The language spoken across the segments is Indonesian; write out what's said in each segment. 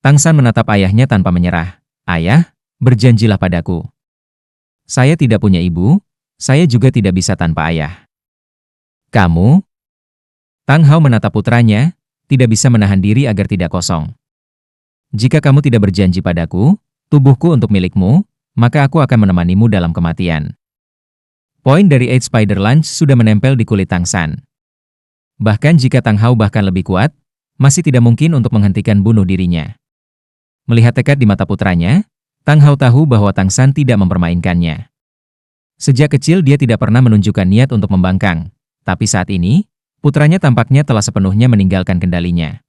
Tang San menatap ayahnya tanpa menyerah. Ayah, berjanjilah padaku. Saya tidak punya ibu, saya juga tidak bisa tanpa ayah. Kamu? Tang Hao menatap putranya, tidak bisa menahan diri agar tidak kosong. Jika kamu tidak berjanji padaku, tubuhku untuk milikmu, maka aku akan menemanimu dalam kematian. Poin dari Eight Spider Lunge sudah menempel di kulit Tang San. Bahkan jika Tang Hao bahkan lebih kuat, masih tidak mungkin untuk menghentikan bunuh dirinya. Melihat tekad di mata putranya, Tang Hao tahu bahwa Tang San tidak mempermainkannya. Sejak kecil dia tidak pernah menunjukkan niat untuk membangkang, tapi saat ini, putranya tampaknya telah sepenuhnya meninggalkan kendalinya.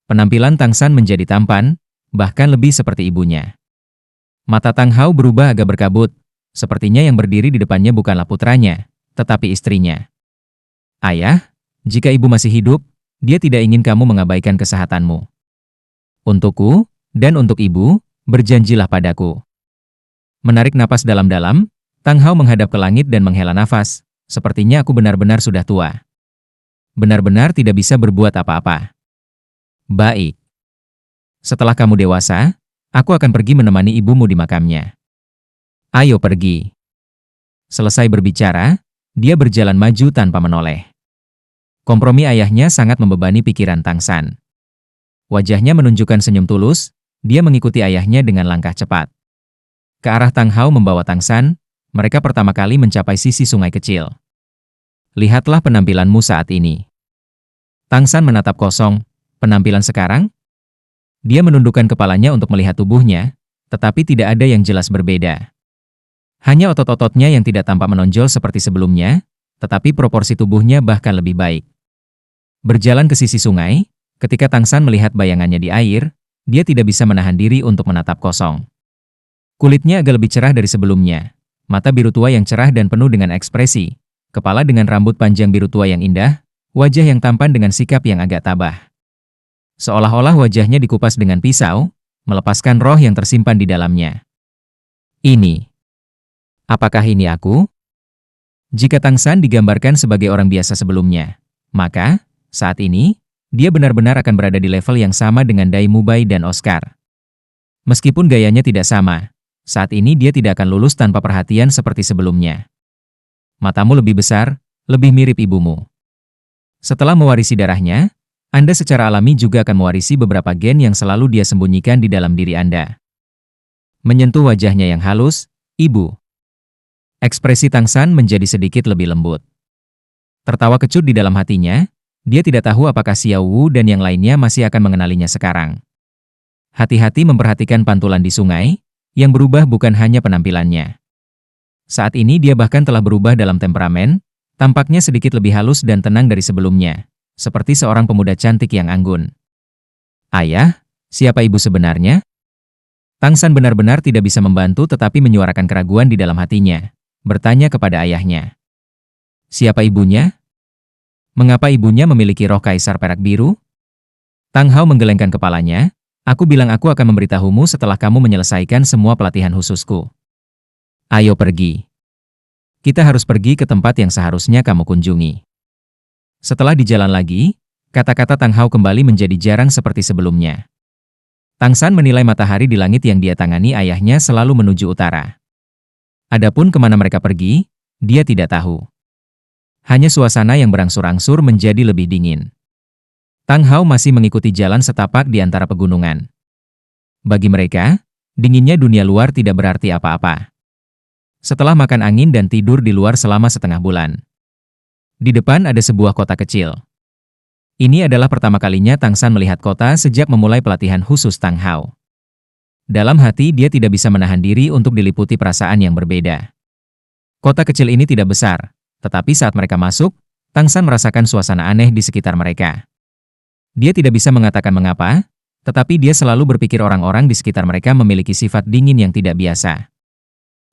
Penampilan Tang San menjadi tampan, bahkan lebih seperti ibunya. Mata Tang Hao berubah agak berkabut, sepertinya yang berdiri di depannya bukanlah putranya, tetapi istrinya. Ayah, jika ibu masih hidup, dia tidak ingin kamu mengabaikan kesehatanmu. Untukku, dan untuk ibu, berjanjilah padaku. Menarik napas dalam-dalam, Tang Hao menghadap ke langit dan menghela nafas. Sepertinya aku benar-benar sudah tua. Benar-benar tidak bisa berbuat apa-apa. Baik. Setelah kamu dewasa, aku akan pergi menemani ibumu di makamnya. Ayo pergi. Selesai berbicara, dia berjalan maju tanpa menoleh. Kompromi ayahnya sangat membebani pikiran Tang San. Wajahnya menunjukkan senyum tulus, dia mengikuti ayahnya dengan langkah cepat. Ke arah Tang Hao membawa Tang San, mereka pertama kali mencapai sisi sungai kecil. Lihatlah penampilanmu saat ini. Tang San menatap kosong, penampilan sekarang? Dia menundukkan kepalanya untuk melihat tubuhnya, tetapi tidak ada yang jelas berbeda. Hanya otot-ototnya yang tidak tampak menonjol seperti sebelumnya, tetapi proporsi tubuhnya bahkan lebih baik. Berjalan ke sisi sungai, ketika Tang San melihat bayangannya di air, dia tidak bisa menahan diri untuk menatap kosong. Kulitnya agak lebih cerah dari sebelumnya, mata biru tua yang cerah dan penuh dengan ekspresi, kepala dengan rambut panjang biru tua yang indah, wajah yang tampan dengan sikap yang agak tabah. Seolah-olah wajahnya dikupas dengan pisau, melepaskan roh yang tersimpan di dalamnya. Ini. Apakah ini aku? Jika Tang San digambarkan sebagai orang biasa sebelumnya, maka, saat ini, dia benar-benar akan berada di level yang sama dengan Dai Mubai dan Oscar. Meskipun gayanya tidak sama, saat ini dia tidak akan lulus tanpa perhatian seperti sebelumnya. Matamu lebih besar, lebih mirip ibumu. Setelah mewarisi darahnya, Anda secara alami juga akan mewarisi beberapa gen yang selalu dia sembunyikan di dalam diri Anda. Menyentuh wajahnya yang halus, ibu. Ekspresi Tang San menjadi sedikit lebih lembut. Tertawa kecut di dalam hatinya, dia tidak tahu apakah Xiao Wu dan yang lainnya masih akan mengenalinya sekarang. Hati-hati memperhatikan pantulan di sungai, yang berubah bukan hanya penampilannya. Saat ini dia bahkan telah berubah dalam temperamen, tampaknya sedikit lebih halus dan tenang dari sebelumnya, seperti seorang pemuda cantik yang anggun. Ayah, siapa ibu sebenarnya? Tang San benar-benar tidak bisa membantu tetapi menyuarakan keraguan di dalam hatinya, bertanya kepada ayahnya. Siapa ibunya? Mengapa ibunya memiliki roh kaisar perak biru? Tang Hao menggelengkan kepalanya. Aku bilang aku akan memberitahumu setelah kamu menyelesaikan semua pelatihan khususku. Ayo pergi. Kita harus pergi ke tempat yang seharusnya kamu kunjungi. Setelah di jalan lagi, kata-kata Tang Hao kembali menjadi jarang seperti sebelumnya. Tang San menilai matahari di langit yang dia tangani ayahnya selalu menuju utara. Adapun kemana mereka pergi, dia tidak tahu. Hanya suasana yang berangsur-angsur menjadi lebih dingin. Tang Hao masih mengikuti jalan setapak di antara pegunungan. Bagi mereka, dinginnya dunia luar tidak berarti apa-apa. Setelah makan angin dan tidur di luar selama setengah bulan. Di depan ada sebuah kota kecil. Ini adalah pertama kalinya Tang San melihat kota sejak memulai pelatihan khusus Tang Hao. Dalam hati dia tidak bisa menahan diri untuk diliputi perasaan yang berbeda. Kota kecil ini tidak besar, tetapi saat mereka masuk, Tang San merasakan suasana aneh di sekitar mereka. Dia tidak bisa mengatakan mengapa, tetapi dia selalu berpikir orang-orang di sekitar mereka memiliki sifat dingin yang tidak biasa.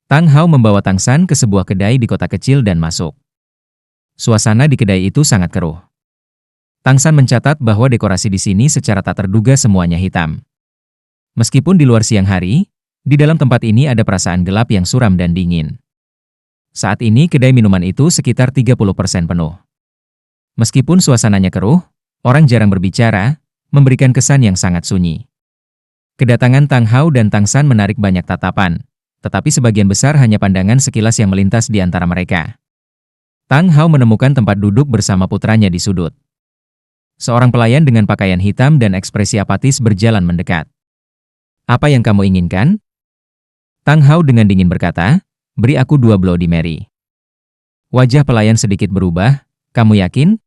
Tang Hao membawa Tang San ke sebuah kedai di kota kecil dan masuk. Suasana di kedai itu sangat keruh. Tang San mencatat bahwa dekorasi di sini secara tak terduga semuanya hitam. Meskipun di luar siang hari, di dalam tempat ini ada perasaan gelap yang suram dan dingin. Saat ini kedai minuman itu sekitar 30% penuh. Meskipun suasananya keruh, orang jarang berbicara, memberikan kesan yang sangat sunyi. Kedatangan Tang Hao dan Tang San menarik banyak tatapan, tetapi sebagian besar hanya pandangan sekilas yang melintas di antara mereka. Tang Hao menemukan tempat duduk bersama putranya di sudut. Seorang pelayan dengan pakaian hitam dan ekspresi apatis berjalan mendekat. "Apa yang kamu inginkan?" Tang Hao dengan dingin berkata, "Beri aku 2 Bloody Mary." Wajah pelayan sedikit berubah. "Kamu yakin?"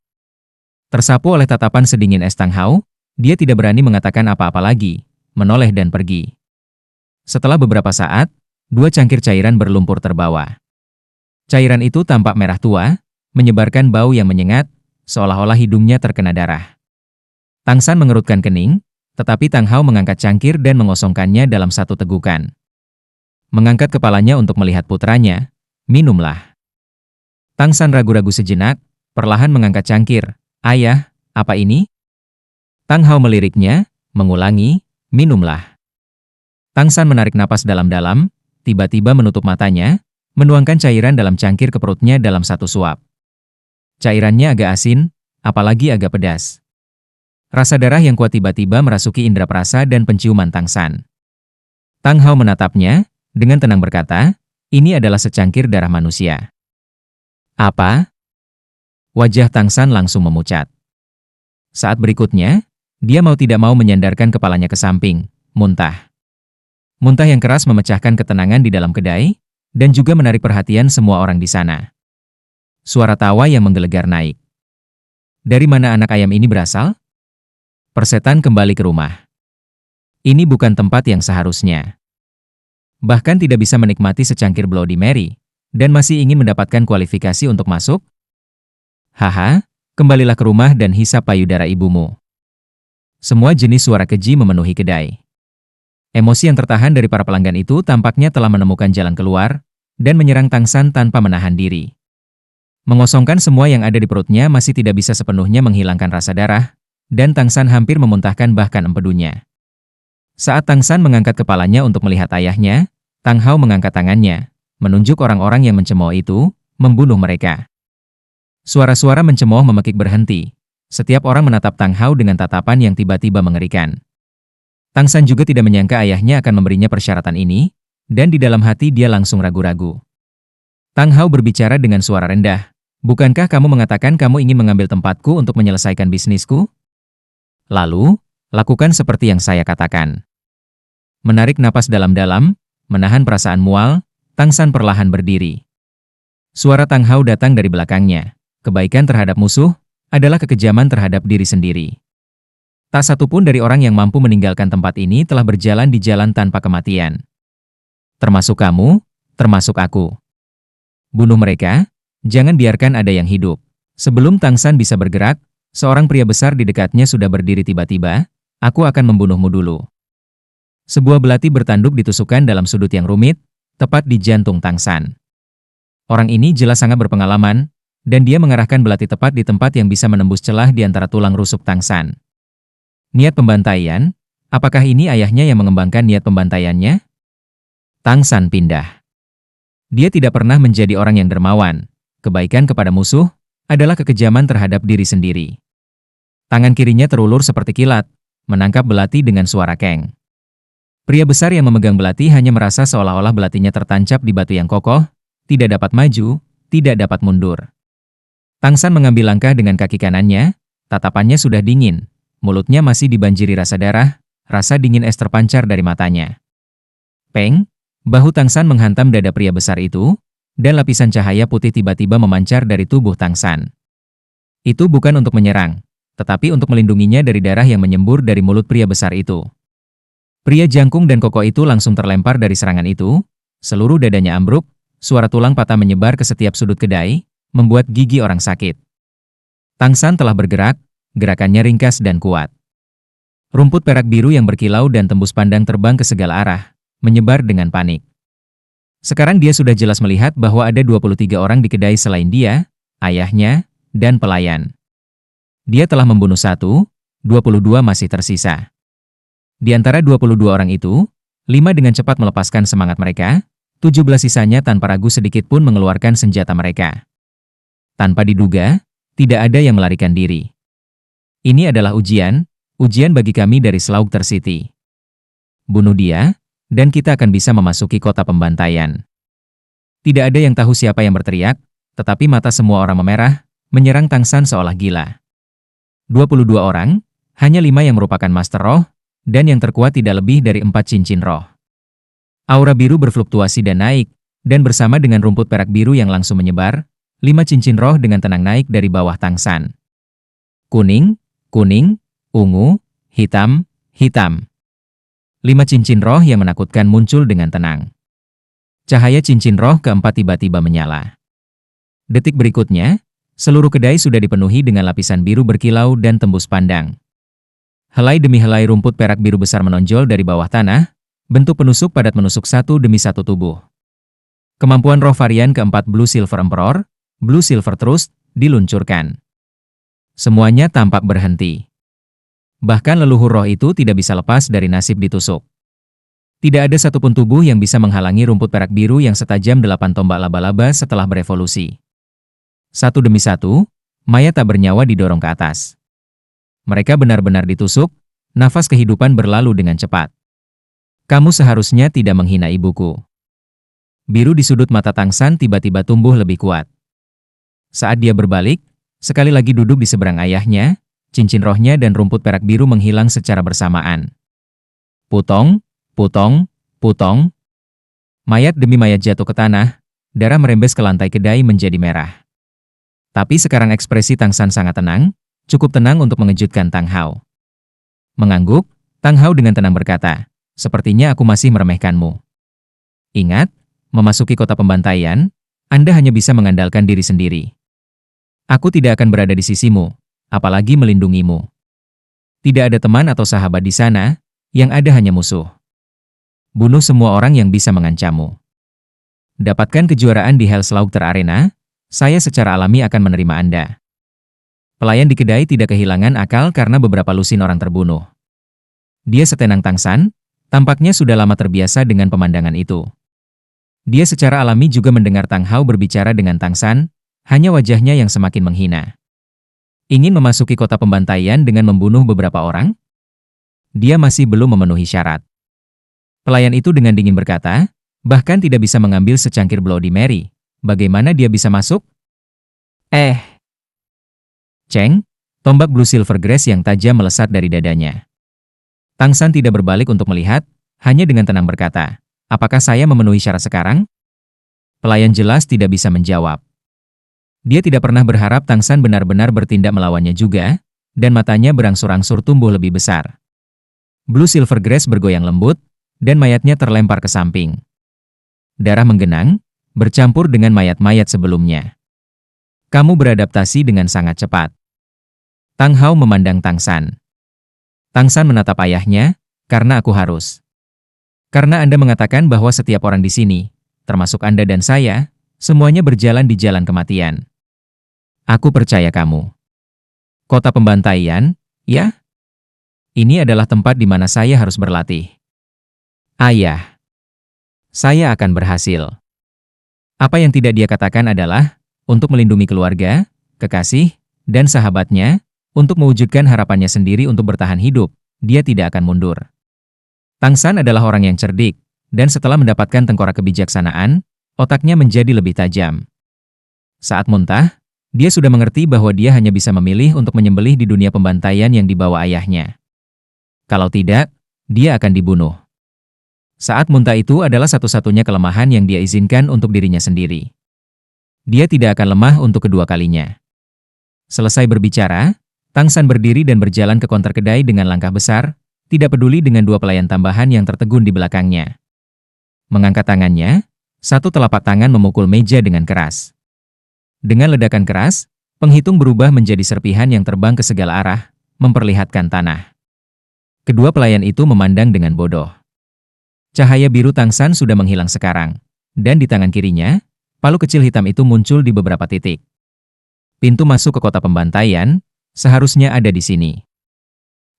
Tersapu oleh tatapan sedingin es Tang Hao, dia tidak berani mengatakan apa-apa lagi, menoleh dan pergi. Setelah beberapa saat, 2 cangkir cairan berlumpur terbawa. Cairan itu tampak merah tua, menyebarkan bau yang menyengat, seolah-olah hidungnya terkena darah. Tang San mengerutkan kening, tetapi Tang Hao mengangkat cangkir dan mengosongkannya dalam satu tegukan. Mengangkat kepalanya untuk melihat putranya, "Minumlah." Tang San ragu-ragu sejenak, perlahan mengangkat cangkir. "Ayah, apa ini?" Tang Hao meliriknya, mengulangi, "Minumlah." Tang San menarik napas dalam-dalam, tiba-tiba menutup matanya, menuangkan cairan dalam cangkir ke perutnya dalam satu suap. Cairannya agak asin, apalagi agak pedas. Rasa darah yang kuat tiba-tiba merasuki indera perasa dan penciuman Tang San. Tang Hao menatapnya, dengan tenang berkata, "Ini adalah secangkir darah manusia." "Apa?" Wajah Tang San langsung memucat. Saat berikutnya, dia mau tidak mau menyandarkan kepalanya ke samping, muntah. Muntah yang keras memecahkan ketenangan di dalam kedai, dan juga menarik perhatian semua orang di sana. Suara tawa yang menggelegar naik. Dari mana anak ayam ini berasal? Persetan kembali ke rumah. Ini bukan tempat yang seharusnya. Bahkan tidak bisa menikmati secangkir Bloody Mary, dan masih ingin mendapatkan kualifikasi untuk masuk? Haha, kembalilah ke rumah dan hisap payudara ibumu. Semua jenis suara keji memenuhi kedai. Emosi yang tertahan dari para pelanggan itu tampaknya telah menemukan jalan keluar, dan menyerang Tang San tanpa menahan diri. Mengosongkan semua yang ada di perutnya masih tidak bisa sepenuhnya menghilangkan rasa darah, dan Tang San hampir memuntahkan bahkan empedunya. Saat Tang San mengangkat kepalanya untuk melihat ayahnya, Tang Hao mengangkat tangannya, menunjuk orang-orang yang mencemooh itu, membunuh mereka. Suara-suara mencemooh memekik berhenti. Setiap orang menatap Tang Hao dengan tatapan yang tiba-tiba mengerikan. Tang San juga tidak menyangka ayahnya akan memberinya persyaratan ini, dan di dalam hati dia langsung ragu-ragu. Tang Hao berbicara dengan suara rendah. "Bukankah kamu mengatakan kamu ingin mengambil tempatku untuk menyelesaikan bisnisku? Lalu, lakukan seperti yang saya katakan." Menarik napas dalam-dalam, menahan perasaan mual, Tang San perlahan berdiri. Suara Tang Hao datang dari belakangnya. Kebaikan terhadap musuh adalah kekejaman terhadap diri sendiri. Tak satu pun dari orang yang mampu meninggalkan tempat ini telah berjalan di jalan tanpa kematian. Termasuk kamu, termasuk aku. Bunuh mereka, jangan biarkan ada yang hidup. Sebelum Tang San bisa bergerak, seorang pria besar di dekatnya sudah berdiri tiba-tiba, "Aku akan membunuhmu dulu." Sebuah belati bertanduk ditusukkan dalam sudut yang rumit, tepat di jantung Tang San. Orang ini jelas sangat berpengalaman, dan dia mengarahkan belati tepat di tempat yang bisa menembus celah di antara tulang rusuk Tang San. Niat pembantaian? Apakah ini ayahnya yang mengembangkan niat pembantaiannya? Tang San pindah. Dia tidak pernah menjadi orang yang dermawan. Kebaikan kepada musuh adalah kekejaman terhadap diri sendiri. Tangan kirinya terulur seperti kilat, menangkap belati dengan suara keng. Pria besar yang memegang belati hanya merasa seolah-olah belatinya tertancap di batu yang kokoh, tidak dapat maju, tidak dapat mundur. Tang San mengambil langkah dengan kaki kanannya, tatapannya sudah dingin, mulutnya masih dibanjiri rasa darah, rasa dingin es terpancar dari matanya. Peng, bahu Tang San menghantam dada pria besar itu, dan lapisan cahaya putih tiba-tiba memancar dari tubuh Tang San. Itu bukan untuk menyerang, tetapi untuk melindunginya dari darah yang menyembur dari mulut pria besar itu. Pria jangkung dan kokoh itu langsung terlempar dari serangan itu, seluruh dadanya ambruk, suara tulang patah menyebar ke setiap sudut kedai, membuat gigi orang sakit. Tang San telah bergerak, gerakannya ringkas dan kuat. Rumput perak biru yang berkilau dan tembus pandang terbang ke segala arah, menyebar dengan panik. Sekarang dia sudah jelas melihat bahwa ada 23 orang di kedai selain dia, ayahnya, dan pelayan. Dia telah membunuh 1, 22 masih tersisa. Di antara 22 orang itu, 5 dengan cepat melepaskan semangat mereka, 17 sisanya tanpa ragu sedikit pun mengeluarkan senjata mereka. Tanpa diduga, tidak ada yang melarikan diri. Ini adalah ujian bagi kami dari Slaughter City. bunuh dia, dan kita akan bisa memasuki kota pembantaian. Tidak ada yang tahu siapa yang berteriak, tetapi mata semua orang memerah, menyerang Tang San seolah gila. 22 orang, hanya 5 yang merupakan Master Roh, dan yang terkuat tidak lebih dari 4 cincin roh. Aura biru berfluktuasi dan naik, dan bersama dengan rumput perak biru yang langsung menyebar, 5 cincin roh dengan tenang naik dari bawah Tang San. Kuning, kuning, ungu, hitam, hitam. 5 cincin roh yang menakutkan muncul dengan tenang. Cahaya cincin roh keempat tiba-tiba menyala. Detik berikutnya, seluruh kedai sudah dipenuhi dengan lapisan biru berkilau dan tembus pandang. Helai demi helai rumput perak biru besar menonjol dari bawah tanah, bentuk penusuk padat menusuk satu demi satu tubuh. Kemampuan roh varian keempat Blue Silver Emperor, Blue Silver Trust, diluncurkan. Semuanya tampak berhenti. Bahkan leluhur roh itu tidak bisa lepas dari nasib ditusuk. Tidak ada satupun tubuh yang bisa menghalangi rumput perak biru yang setajam 8 tombak laba-laba setelah berevolusi. Satu demi satu, mayat tak bernyawa didorong ke atas. Mereka benar-benar ditusuk, nafas kehidupan berlalu dengan cepat. Kamu seharusnya tidak menghina ibuku. Biru di sudut mata Tang San tiba-tiba tumbuh lebih kuat. Saat dia berbalik, sekali lagi duduk di seberang ayahnya, cincin rohnya dan rumput perak biru menghilang secara bersamaan. Putong, putong, putong. Mayat demi mayat jatuh ke tanah, darah merembes ke lantai kedai menjadi merah. Tapi sekarang ekspresi Tang San sangat tenang, cukup tenang untuk mengejutkan Tang Hao. Mengangguk, Tang Hao dengan tenang berkata, "Sepertinya aku masih meremehkanmu. Ingat, memasuki kota pembantaian, Anda hanya bisa mengandalkan diri sendiri. Aku tidak akan berada di sisimu, apalagi melindungimu. Tidak ada teman atau sahabat di sana, yang ada hanya musuh. Bunuh semua orang yang bisa mengancammu. Dapatkan kejuaraan di Hellslaughter Arena, saya secara alami akan menerima Anda." Pelayan di kedai tidak kehilangan akal karena beberapa lusin orang terbunuh. Dia setenang Tang San, tampaknya sudah lama terbiasa dengan pemandangan itu. Dia secara alami juga mendengar Tang Hao berbicara dengan Tang San, hanya wajahnya yang semakin menghina. Ingin memasuki kota pembantaian dengan membunuh beberapa orang? Dia masih belum memenuhi syarat. Pelayan itu dengan dingin berkata, bahkan tidak bisa mengambil secangkir Bloody Mary. Bagaimana dia bisa masuk? Cheng, tombak Blue Silver Grace yang tajam melesat dari dadanya. Tang San tidak berbalik untuk melihat, hanya dengan tenang berkata, apakah saya memenuhi syarat sekarang? Pelayan jelas tidak bisa menjawab. Dia tidak pernah berharap Tang San benar-benar bertindak melawannya juga, dan matanya berangsur-angsur tumbuh lebih besar. Blue Silver Grace bergoyang lembut, dan mayatnya terlempar ke samping. Darah menggenang, bercampur dengan mayat-mayat sebelumnya. Kamu beradaptasi dengan sangat cepat. Tang Hao memandang Tang San. Tang San menatap ayahnya, karena aku harus. Karena Anda mengatakan bahwa setiap orang di sini, termasuk Anda dan saya, semuanya berjalan di jalan kematian. Aku percaya kamu. Kota pembantaian, ya? Ini adalah tempat di mana saya harus berlatih. Ayah. Saya akan berhasil. Apa yang tidak dia katakan adalah, untuk melindungi keluarga, kekasih, dan sahabatnya, untuk mewujudkan harapannya sendiri untuk bertahan hidup, dia tidak akan mundur. Tang San adalah orang yang cerdik, dan setelah mendapatkan tengkorak kebijaksanaan, otaknya menjadi lebih tajam. Saat muntah, dia sudah mengerti bahwa dia hanya bisa memilih untuk menyembelih di dunia pembantaian yang dibawa ayahnya. Kalau tidak, dia akan dibunuh. Saat muntah itu adalah satu-satunya kelemahan yang dia izinkan untuk dirinya sendiri. Dia tidak akan lemah untuk kedua kalinya. Selesai berbicara, Tang San berdiri dan berjalan ke konter kedai dengan langkah besar, tidak peduli dengan dua pelayan tambahan yang tertegun di belakangnya. Mengangkat tangannya, satu telapak tangan memukul meja dengan keras. Dengan ledakan keras, penghitung berubah menjadi serpihan yang terbang ke segala arah, memperlihatkan tanah. Kedua pelayan itu memandang dengan bodoh. Cahaya biru Tang San sudah menghilang sekarang, dan di tangan kirinya, palu kecil hitam itu muncul di beberapa titik. Pintu masuk ke kota pembantaian, seharusnya ada di sini.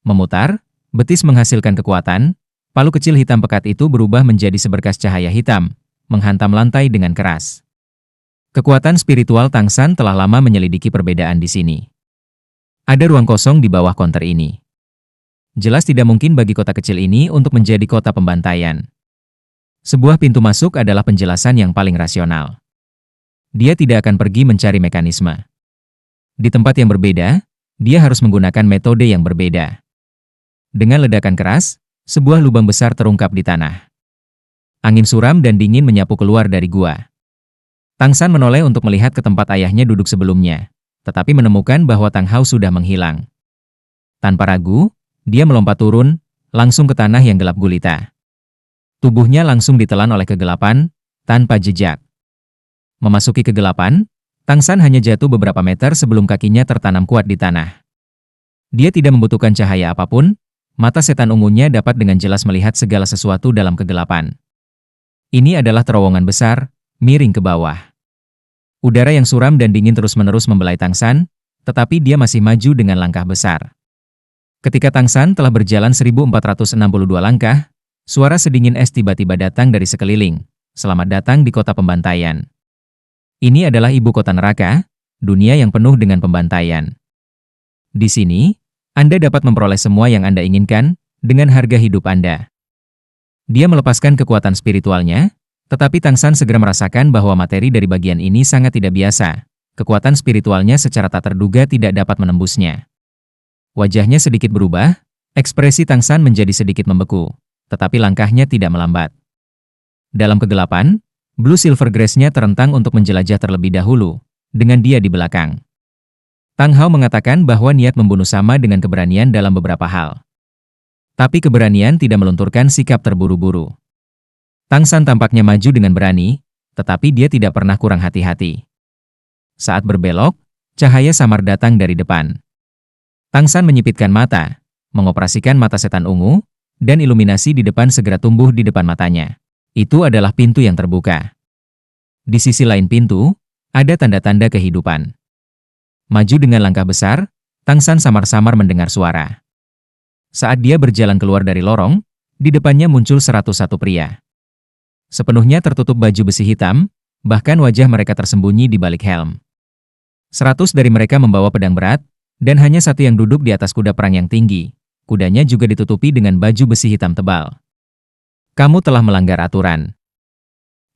Memutar, betis menghasilkan kekuatan, palu kecil hitam pekat itu berubah menjadi seberkas cahaya hitam, menghantam lantai dengan keras. Kekuatan spiritual Tang San telah lama menyelidiki perbedaan di sini. Ada ruang kosong di bawah konter ini. Jelas tidak mungkin bagi kota kecil ini untuk menjadi kota pembantaian. Sebuah pintu masuk adalah penjelasan yang paling rasional. Dia tidak akan pergi mencari mekanisme. Di tempat yang berbeda, dia harus menggunakan metode yang berbeda. Dengan ledakan keras, sebuah lubang besar terungkap di tanah. Angin suram dan dingin menyapu keluar dari gua. Tang San menoleh untuk melihat ke tempat ayahnya duduk sebelumnya, tetapi menemukan bahwa Tang Hao sudah menghilang. Tanpa ragu, dia melompat turun, langsung ke tanah yang gelap gulita. Tubuhnya langsung ditelan oleh kegelapan, tanpa jejak. Memasuki kegelapan, Tang San hanya jatuh beberapa meter sebelum kakinya tertanam kuat di tanah. Dia tidak membutuhkan cahaya apapun, mata setan ungunya dapat dengan jelas melihat segala sesuatu dalam kegelapan. Ini adalah terowongan besar, miring ke bawah. Udara yang suram dan dingin terus-menerus membelai Tang San, tetapi dia masih maju dengan langkah besar. Ketika Tang San telah berjalan 1462 langkah, suara sedingin es tiba-tiba datang dari sekeliling. Selamat datang di kota pembantaian. Ini adalah ibu kota neraka, dunia yang penuh dengan pembantaian. Di sini, Anda dapat memperoleh semua yang Anda inginkan, dengan harga hidup Anda. Dia melepaskan kekuatan spiritualnya, tetapi Tang San segera merasakan bahwa materi dari bagian ini sangat tidak biasa. Kekuatan spiritualnya secara tak terduga tidak dapat menembusnya. Wajahnya sedikit berubah, ekspresi Tang San menjadi sedikit membeku, tetapi langkahnya tidak melambat. Dalam kegelapan, Blue Silver Grace-nya terentang untuk menjelajah terlebih dahulu, dengan dia di belakang. Tang Hao mengatakan bahwa niat membunuh sama dengan keberanian dalam beberapa hal. Tapi keberanian tidak melunturkan sikap terburu-buru. Tang San tampaknya maju dengan berani, tetapi dia tidak pernah kurang hati-hati. Saat berbelok, cahaya samar datang dari depan. Tang San menyipitkan mata, mengoperasikan mata setan ungu, dan iluminasi di depan segera tumbuh di depan matanya. Itu adalah pintu yang terbuka. Di sisi lain pintu, ada tanda-tanda kehidupan. Maju dengan langkah besar, Tang San samar-samar mendengar suara. Saat dia berjalan keluar dari lorong, di depannya muncul 101 pria. Sepenuhnya tertutup baju besi hitam, bahkan wajah mereka tersembunyi di balik helm. 100 dari mereka membawa pedang berat, dan hanya satu yang duduk di atas kuda perang yang tinggi. Kudanya juga ditutupi dengan baju besi hitam tebal. Kamu telah melanggar aturan.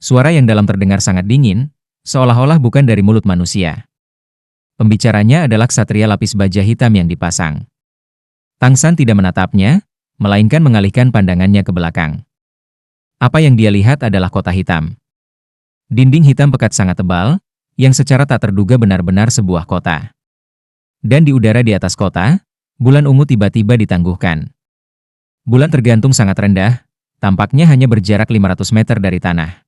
Suara yang dalam terdengar sangat dingin, seolah-olah bukan dari mulut manusia. Pembicaranya adalah ksatria lapis baja hitam yang dipasang. Tang San tidak menatapnya, melainkan mengalihkan pandangannya ke belakang. Apa yang dia lihat adalah kota hitam. Dinding hitam pekat sangat tebal, yang secara tak terduga benar-benar sebuah kota. Dan di udara di atas kota, bulan ungu tiba-tiba ditangguhkan. Bulan tergantung sangat rendah, tampaknya hanya berjarak 500 meter dari tanah.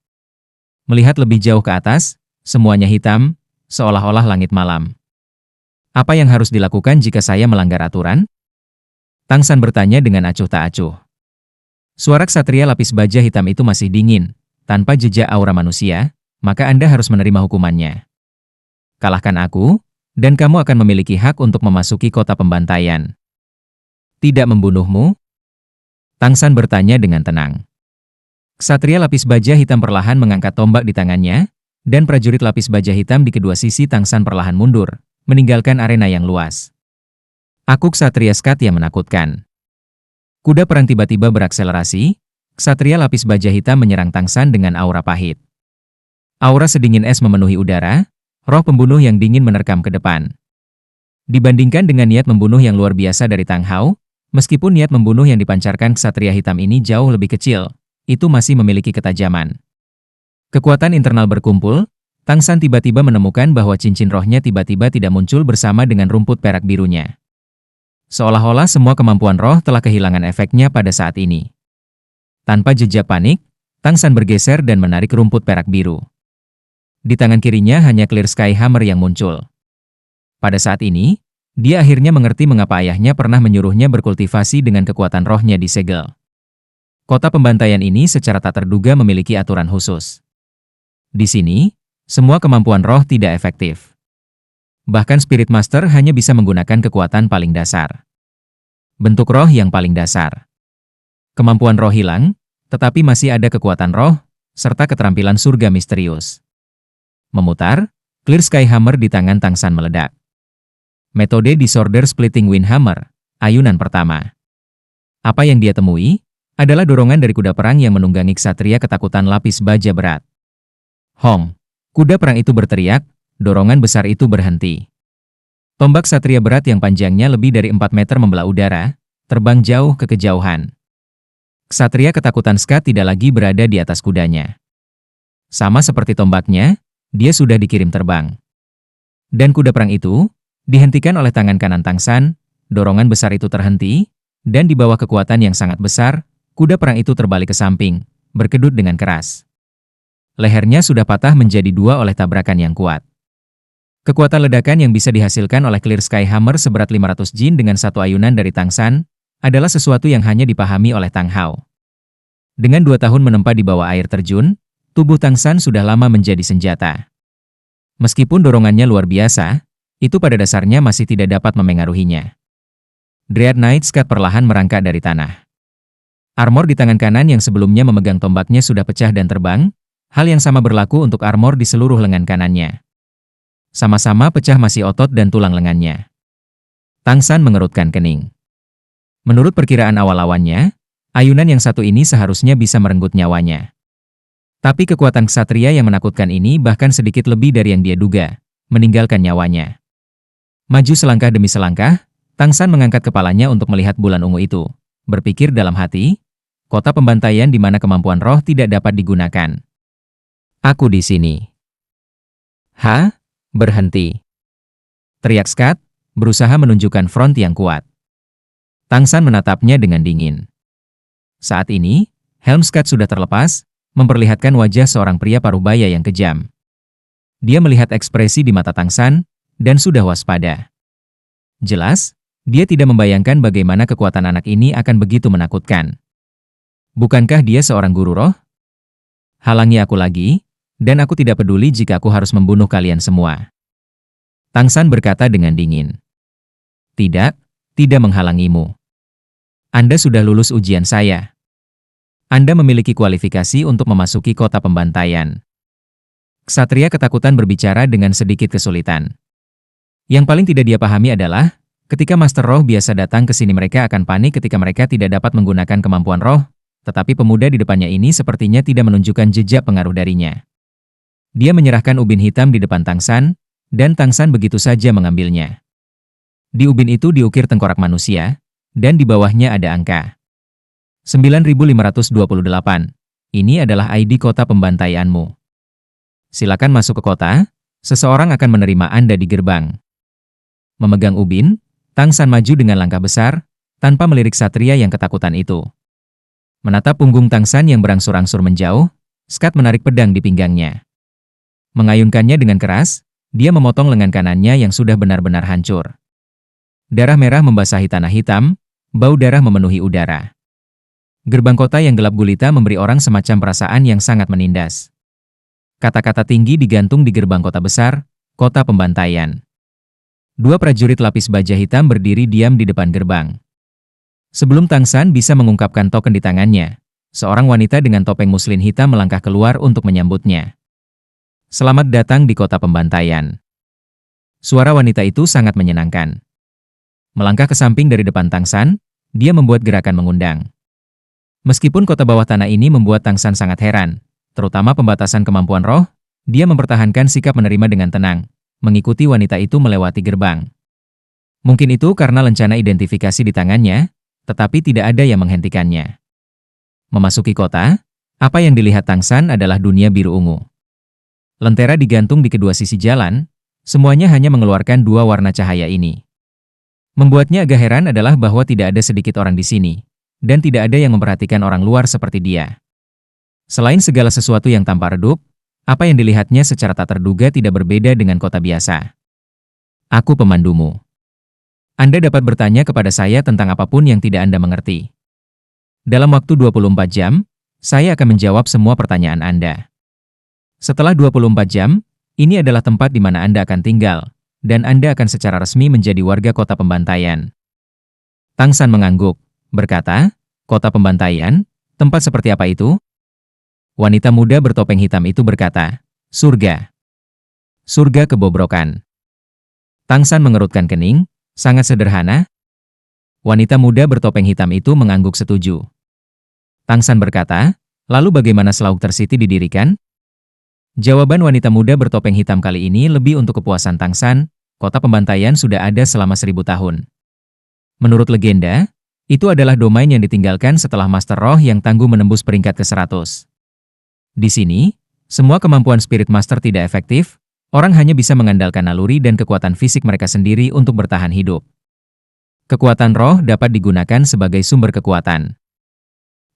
Melihat lebih jauh ke atas, semuanya hitam, seolah-olah langit malam. Apa yang harus dilakukan jika saya melanggar aturan? Tang San bertanya dengan acuh tak acuh. Suara ksatria lapis baja hitam itu masih dingin, tanpa jejak aura manusia, maka Anda harus menerima hukumannya. Kalahkan aku, dan kamu akan memiliki hak untuk memasuki kota pembantaian. Tidak membunuhmu? Tang San bertanya dengan tenang. Ksatria lapis baja hitam perlahan mengangkat tombak di tangannya, dan prajurit lapis baja hitam di kedua sisi Tang San perlahan mundur, meninggalkan arena yang luas. Aku ksatria skat yang menakutkan. Kuda perang tiba-tiba berakselerasi, ksatria lapis baja hitam menyerang Tang San dengan aura pahit. Aura sedingin es memenuhi udara, roh pembunuh yang dingin menerkam ke depan. Dibandingkan dengan niat membunuh yang luar biasa dari Tang Hao, meskipun niat membunuh yang dipancarkan ksatria hitam ini jauh lebih kecil, itu masih memiliki ketajaman. Kekuatan internal berkumpul, Tang San tiba-tiba menemukan bahwa cincin rohnya tiba-tiba tidak muncul bersama dengan rumput perak birunya. Seolah-olah semua kemampuan roh telah kehilangan efeknya pada saat ini. Tanpa jejak panik, Tang San bergeser dan menarik rumput perak biru. Di tangan kirinya hanya Clear Sky Hammer yang muncul. Pada saat ini, dia akhirnya mengerti mengapa ayahnya pernah menyuruhnya berkultivasi dengan kekuatan rohnya di segel. Kota pembantaian ini secara tak terduga memiliki aturan khusus. Di sini, semua kemampuan roh tidak efektif. Bahkan Spirit Master hanya bisa menggunakan kekuatan paling dasar. Bentuk roh yang paling dasar. Kemampuan roh hilang, tetapi masih ada kekuatan roh, serta keterampilan surga misterius. Memutar, Clear Sky Hammer di tangan Tang San meledak. Metode Disorder Splitting Wind Hammer, ayunan pertama. Apa yang dia temui adalah dorongan dari kuda perang yang menunggangi ksatria ketakutan lapis baja berat. Hong! Kuda perang itu berteriak, dorongan besar itu berhenti. Tombak ksatria berat yang panjangnya lebih dari 4 meter membelah udara, terbang jauh ke kejauhan. Ksatria ketakutan Skat tidak lagi berada di atas kudanya. Sama seperti tombaknya, dia sudah dikirim terbang. Dan kuda perang itu dihentikan oleh tangan kanan Tang San, dorongan besar itu terhenti, dan di bawah kekuatan yang sangat besar, kuda perang itu terbalik ke samping, berkedut dengan keras. Lehernya sudah patah menjadi dua oleh tabrakan yang kuat. Kekuatan ledakan yang bisa dihasilkan oleh Clear Sky Hammer seberat 500 jin dengan satu ayunan dari Tang San adalah sesuatu yang hanya dipahami oleh Tang Hao. Dengan 2 tahun menempa di bawah air terjun, tubuh Tang San sudah lama menjadi senjata. Meskipun dorongannya luar biasa, itu pada dasarnya masih tidak dapat memengaruhinya. Dread Knight Skat perlahan merangkak dari tanah. Armor di tangan kanan yang sebelumnya memegang tombaknya sudah pecah dan terbang, hal yang sama berlaku untuk armor di seluruh lengan kanannya. Sama-sama pecah masih otot dan tulang lengannya. Tang San mengerutkan kening. Menurut perkiraan awal lawannya, ayunan yang satu ini seharusnya bisa merenggut nyawanya. Tapi kekuatan ksatria yang menakutkan ini bahkan sedikit lebih dari yang dia duga, meninggalkan nyawanya. Maju selangkah demi selangkah, Tang San mengangkat kepalanya untuk melihat bulan ungu itu, berpikir dalam hati, kota pembantaian di mana kemampuan roh tidak dapat digunakan. Aku di sini. Hah? Berhenti. Teriak Skat, berusaha menunjukkan front yang kuat. Tang San menatapnya dengan dingin. Saat ini, helm Skat sudah terlepas, memperlihatkan wajah seorang pria parubaya yang kejam. Dia melihat ekspresi di mata Tang San, dan sudah waspada. Jelas, dia tidak membayangkan bagaimana kekuatan anak ini akan begitu menakutkan. Bukankah dia seorang guru roh? Halangi aku lagi, dan aku tidak peduli jika aku harus membunuh kalian semua. Tang San berkata dengan dingin. Tidak menghalangimu. Anda sudah lulus ujian saya. Anda memiliki kualifikasi untuk memasuki kota pembantaian. Ksatria ketakutan berbicara dengan sedikit kesulitan. Yang paling tidak dia pahami adalah, ketika Master Roh biasa datang ke sini mereka akan panik ketika mereka tidak dapat menggunakan kemampuan roh, tetapi pemuda di depannya ini sepertinya tidak menunjukkan jejak pengaruh darinya. Dia menyerahkan ubin hitam di depan Tang San, dan Tang San begitu saja mengambilnya. Di ubin itu diukir tengkorak manusia, dan di bawahnya ada angka. 9528. Ini adalah ID kota pembantaianmu. Silakan masuk ke kota, seseorang akan menerima Anda di gerbang. Memegang ubin, Tang San maju dengan langkah besar, tanpa melirik ksatria yang ketakutan itu. Menatap punggung Tang San yang berangsur-angsur menjauh, Skat menarik pedang di pinggangnya. Mengayunkannya dengan keras, dia memotong lengan kanannya yang sudah benar-benar hancur. Darah merah membasahi tanah hitam, bau darah memenuhi udara. Gerbang kota yang gelap gulita memberi orang semacam perasaan yang sangat menindas. Kata-kata tinggi digantung di gerbang kota besar, kota pembantaian. 2 prajurit lapis baja hitam berdiri diam di depan gerbang. Sebelum Tang San bisa mengungkapkan token di tangannya, seorang wanita dengan topeng muslin hitam melangkah keluar untuk menyambutnya. Selamat datang di kota pembantaian. Suara wanita itu sangat menyenangkan. Melangkah ke samping dari depan Tang San, dia membuat gerakan mengundang. Meskipun kota bawah tanah ini membuat Tang San sangat heran, terutama pembatasan kemampuan roh, dia mempertahankan sikap menerima dengan tenang, mengikuti wanita itu melewati gerbang. Mungkin itu karena lencana identifikasi di tangannya, tetapi tidak ada yang menghentikannya. Memasuki kota, apa yang dilihat Tang San adalah dunia biru ungu. Lentera digantung di kedua sisi jalan, semuanya hanya mengeluarkan 2 warna cahaya ini. Membuatnya agak heran adalah bahwa tidak ada sedikit orang di sini, dan tidak ada yang memperhatikan orang luar seperti dia. Selain segala sesuatu yang tampak redup, apa yang dilihatnya secara tak terduga tidak berbeda dengan kota biasa. Aku pemandumu. Anda dapat bertanya kepada saya tentang apapun yang tidak Anda mengerti. Dalam waktu 24 jam, saya akan menjawab semua pertanyaan Anda. Setelah 24 jam, ini adalah tempat di mana Anda akan tinggal, dan Anda akan secara resmi menjadi warga kota pembantaian. Tang San mengangguk, berkata, kota pembantaian, tempat seperti apa itu? Wanita muda bertopeng hitam itu berkata, surga. Surga kebobrokan. Tang San mengerutkan kening, sangat sederhana. Wanita muda bertopeng hitam itu mengangguk setuju. Tang San berkata, lalu bagaimana Slaughter City didirikan? Jawaban wanita muda bertopeng hitam kali ini lebih untuk kepuasan Tang San, kota pembantaian sudah ada selama 1000 tahun. Menurut legenda, itu adalah domain yang ditinggalkan setelah Master Roh yang tangguh menembus peringkat ke-100. Di sini, semua kemampuan Spirit Master tidak efektif, orang hanya bisa mengandalkan naluri dan kekuatan fisik mereka sendiri untuk bertahan hidup. Kekuatan roh dapat digunakan sebagai sumber kekuatan.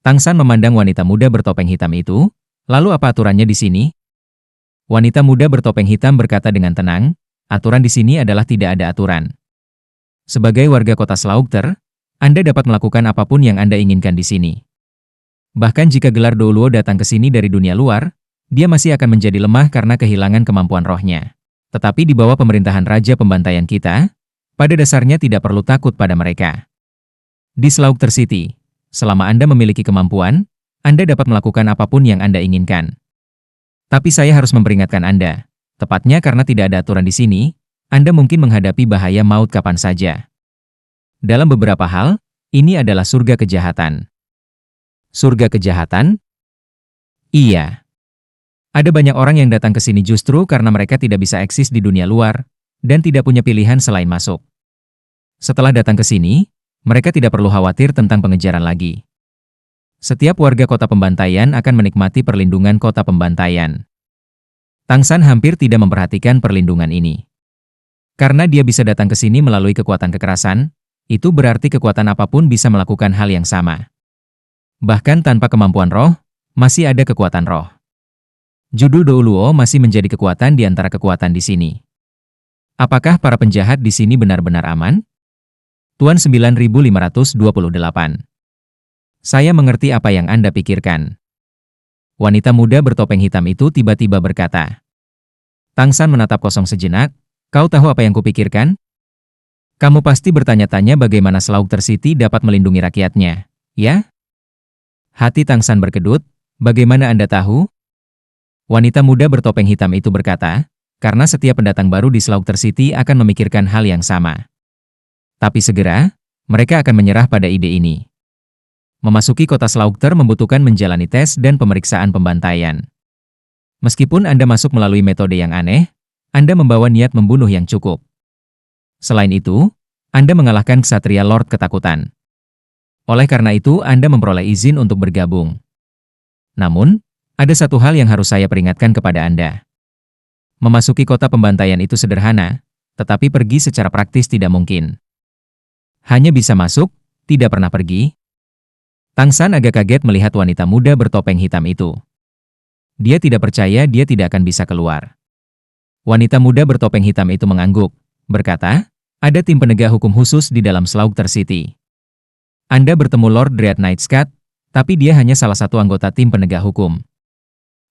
Tang San memandang wanita muda bertopeng hitam itu, lalu apa aturannya di sini? Wanita muda bertopeng hitam berkata dengan tenang, aturan di sini adalah tidak ada aturan. Sebagai warga kota Slaughter, Anda dapat melakukan apapun yang Anda inginkan di sini. Bahkan jika gelar Douluo datang ke sini dari dunia luar, dia masih akan menjadi lemah karena kehilangan kemampuan rohnya. Tetapi di bawah pemerintahan Raja Pembantaian kita, pada dasarnya tidak perlu takut pada mereka. Di Slaughter City, selama Anda memiliki kemampuan, Anda dapat melakukan apapun yang Anda inginkan. Tapi saya harus memperingatkan Anda, tepatnya karena tidak ada aturan di sini, Anda mungkin menghadapi bahaya maut kapan saja. Dalam beberapa hal, ini adalah surga kejahatan. Surga kejahatan? Iya. Ada banyak orang yang datang ke sini justru karena mereka tidak bisa eksis di dunia luar, dan tidak punya pilihan selain masuk. Setelah datang ke sini, mereka tidak perlu khawatir tentang pengejaran lagi. Setiap warga kota pembantaian akan menikmati perlindungan kota pembantaian. Tang San hampir tidak memperhatikan perlindungan ini. Karena dia bisa datang ke sini melalui kekuatan kekerasan, itu berarti kekuatan apapun bisa melakukan hal yang sama. Bahkan tanpa kemampuan roh, masih ada kekuatan roh. Judul Douluo masih menjadi kekuatan di antara kekuatan di sini. Apakah para penjahat di sini benar-benar aman? Tuan 9528. Saya mengerti apa yang Anda pikirkan. Wanita muda bertopeng hitam itu tiba-tiba berkata. Tang San menatap kosong sejenak. Kau tahu apa yang kupikirkan? Kamu pasti bertanya-tanya bagaimana Slaughter City dapat melindungi rakyatnya, ya? Hati Tang San berkedut, bagaimana Anda tahu? Wanita muda bertopeng hitam itu berkata, karena setiap pendatang baru di Slaughter City akan memikirkan hal yang sama. Tapi segera, mereka akan menyerah pada ide ini. Memasuki kota Slaughter membutuhkan menjalani tes dan pemeriksaan pembantaian. Meskipun Anda masuk melalui metode yang aneh, Anda membawa niat membunuh yang cukup. Selain itu, Anda mengalahkan Ksatria Lord Ketakutan. Oleh karena itu, Anda memperoleh izin untuk bergabung. Namun, ada satu hal yang harus saya peringatkan kepada Anda. Memasuki kota pembantaian itu sederhana, tetapi pergi secara praktis tidak mungkin. Hanya bisa masuk, tidak pernah pergi. Tang San agak kaget melihat wanita muda bertopeng hitam itu. Dia tidak percaya dia tidak akan bisa keluar. Wanita muda bertopeng hitam itu mengangguk, berkata, ada tim penegak hukum khusus di dalam Slaughter City. Anda bertemu Lord Dread Nightscat, tapi dia hanya salah satu anggota tim penegak hukum.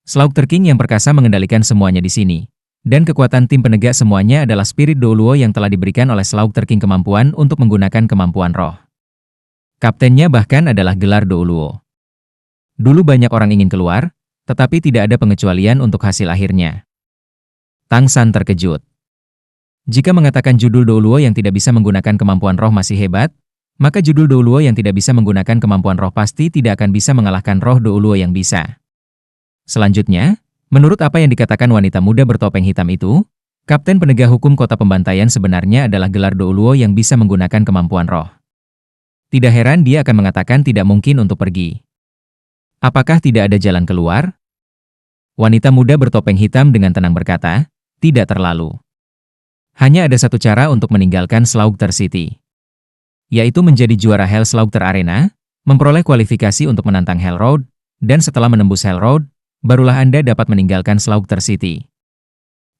Slaughter King yang perkasa mengendalikan semuanya di sini, dan kekuatan tim penegak semuanya adalah spirit Douluo yang telah diberikan oleh Slaughter King kemampuan untuk menggunakan kemampuan roh. Kaptennya bahkan adalah gelar Douluo. Dulu banyak orang ingin keluar, tetapi tidak ada pengecualian untuk hasil akhirnya. Tang San terkejut. Jika mengatakan judul Douluo yang tidak bisa menggunakan kemampuan roh masih hebat, maka judul Douluo yang tidak bisa menggunakan kemampuan roh pasti tidak akan bisa mengalahkan roh Douluo yang bisa. Selanjutnya, menurut apa yang dikatakan wanita muda bertopeng hitam itu, Kapten Penegak Hukum Kota Pembantaian sebenarnya adalah gelar Douluo yang bisa menggunakan kemampuan roh. Tidak heran dia akan mengatakan tidak mungkin untuk pergi. Apakah tidak ada jalan keluar? Wanita muda bertopeng hitam dengan tenang berkata, tidak terlalu. Hanya ada satu cara untuk meninggalkan Slaughter City. Yaitu menjadi juara Hell Slaughter Arena, memperoleh kualifikasi untuk menantang Hell Road, dan setelah menembus Hell Road, barulah Anda dapat meninggalkan Slaughter City.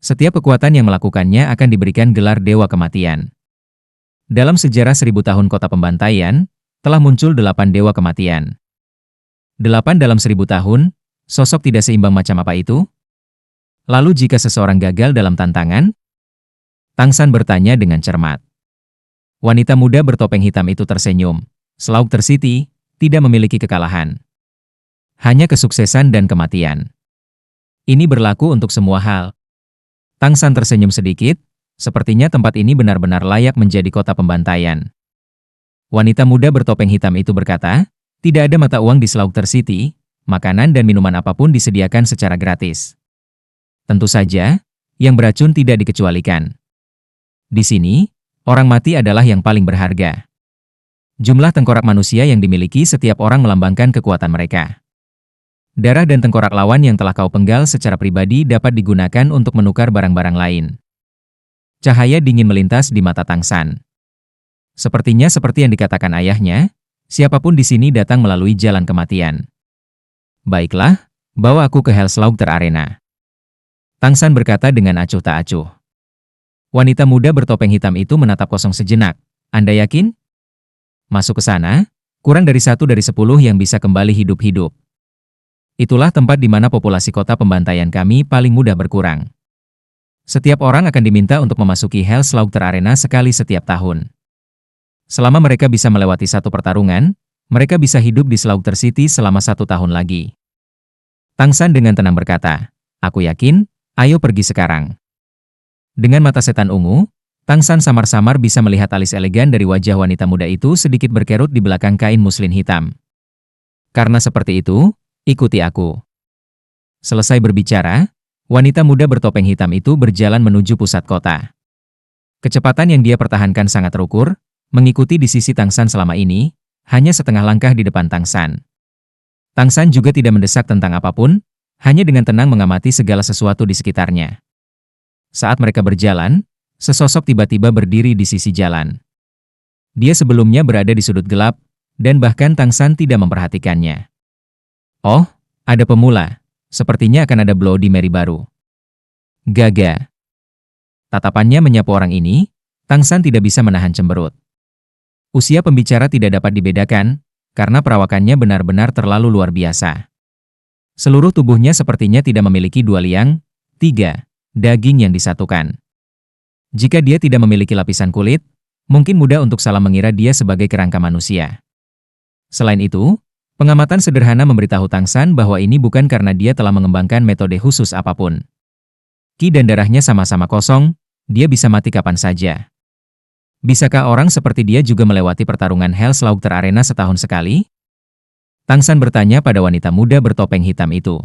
Setiap kekuatan yang melakukannya akan diberikan gelar Dewa Kematian. Dalam sejarah 1000 tahun kota pembantaian, telah muncul 8 Dewa Kematian. 8 dalam 1000 tahun, sosok tidak seimbang macam apa itu? Lalu jika seseorang gagal dalam tantangan? Tang San bertanya dengan cermat. Wanita muda bertopeng hitam itu tersenyum. Slaughter City tidak memiliki kekalahan. Hanya kesuksesan dan kematian. Ini berlaku untuk semua hal. Tang San tersenyum sedikit, sepertinya tempat ini benar-benar layak menjadi kota pembantaian. Wanita muda bertopeng hitam itu berkata, tidak ada mata uang di Slaughter City, makanan dan minuman apapun disediakan secara gratis. Tentu saja, yang beracun tidak dikecualikan. Di sini, orang mati adalah yang paling berharga. Jumlah tengkorak manusia yang dimiliki setiap orang melambangkan kekuatan mereka. Darah dan tengkorak lawan yang telah kau penggal secara pribadi dapat digunakan untuk menukar barang-barang lain. Cahaya dingin melintas di mata Tang San. Sepertinya seperti yang dikatakan ayahnya, siapapun di sini datang melalui jalan kematian. Baiklah, bawa aku ke Hellslaughter Arena. Tang San berkata dengan acuh tak acuh. Wanita muda bertopeng hitam itu menatap kosong sejenak. Anda yakin? Masuk ke sana, kurang dari 1 dari 10 yang bisa kembali hidup-hidup. Itulah tempat di mana populasi kota pembantaian kami paling mudah berkurang. Setiap orang akan diminta untuk memasuki Hellslaughter Arena sekali setiap tahun. Selama mereka bisa melewati satu pertarungan, mereka bisa hidup di Slaughter City selama 1 tahun lagi. Tang San dengan tenang berkata, aku yakin, ayo pergi sekarang. Dengan mata setan ungu, Tang San samar-samar bisa melihat alis elegan dari wajah wanita muda itu sedikit berkerut di belakang kain muslin hitam. Karena seperti itu, ikuti aku. Selesai berbicara, wanita muda bertopeng hitam itu berjalan menuju pusat kota. Kecepatan yang dia pertahankan sangat terukur, mengikuti di sisi Tang San selama ini, hanya setengah langkah di depan Tang San. Tang San juga tidak mendesak tentang apapun, hanya dengan tenang mengamati segala sesuatu di sekitarnya. Saat mereka berjalan, sesosok tiba-tiba berdiri di sisi jalan. Dia sebelumnya berada di sudut gelap, dan bahkan Tang San tidak memperhatikannya. Oh, ada pemula. Sepertinya akan ada Bloody Mary baru. Gaga. Tatapannya menyapu orang ini, Tang San tidak bisa menahan cemberut. Usia pembicara tidak dapat dibedakan, karena perawakannya benar-benar terlalu luar biasa. Seluruh tubuhnya sepertinya tidak memiliki 2 liang, 3 daging yang disatukan. Jika dia tidak memiliki lapisan kulit, mungkin mudah untuk salah mengira dia sebagai kerangka manusia. Selain itu, pengamatan sederhana memberitahu Tang San bahwa ini bukan karena dia telah mengembangkan metode khusus apapun. Ki dan darahnya sama-sama kosong, dia bisa mati kapan saja. Bisakah orang seperti dia juga melewati pertarungan Hellslaughter Arena setahun sekali? Tang San bertanya pada wanita muda bertopeng hitam itu.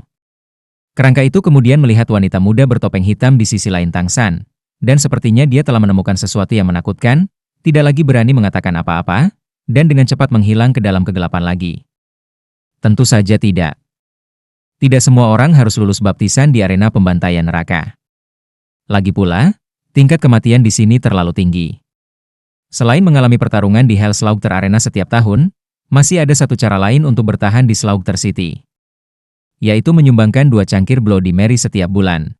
Kerangka itu kemudian melihat wanita muda bertopeng hitam di sisi lain Tang San, dan sepertinya dia telah menemukan sesuatu yang menakutkan, tidak lagi berani mengatakan apa-apa, dan dengan cepat menghilang ke dalam kegelapan lagi. Tentu saja tidak. Tidak semua orang harus lulus baptisan di arena pembantaian neraka. Lagi pula, tingkat kematian di sini terlalu tinggi. Selain mengalami pertarungan di Hellslaughter Arena setiap tahun, masih ada satu cara lain untuk bertahan di Slaughter City. Yaitu menyumbangkan 2 cangkir Bloody Mary setiap bulan.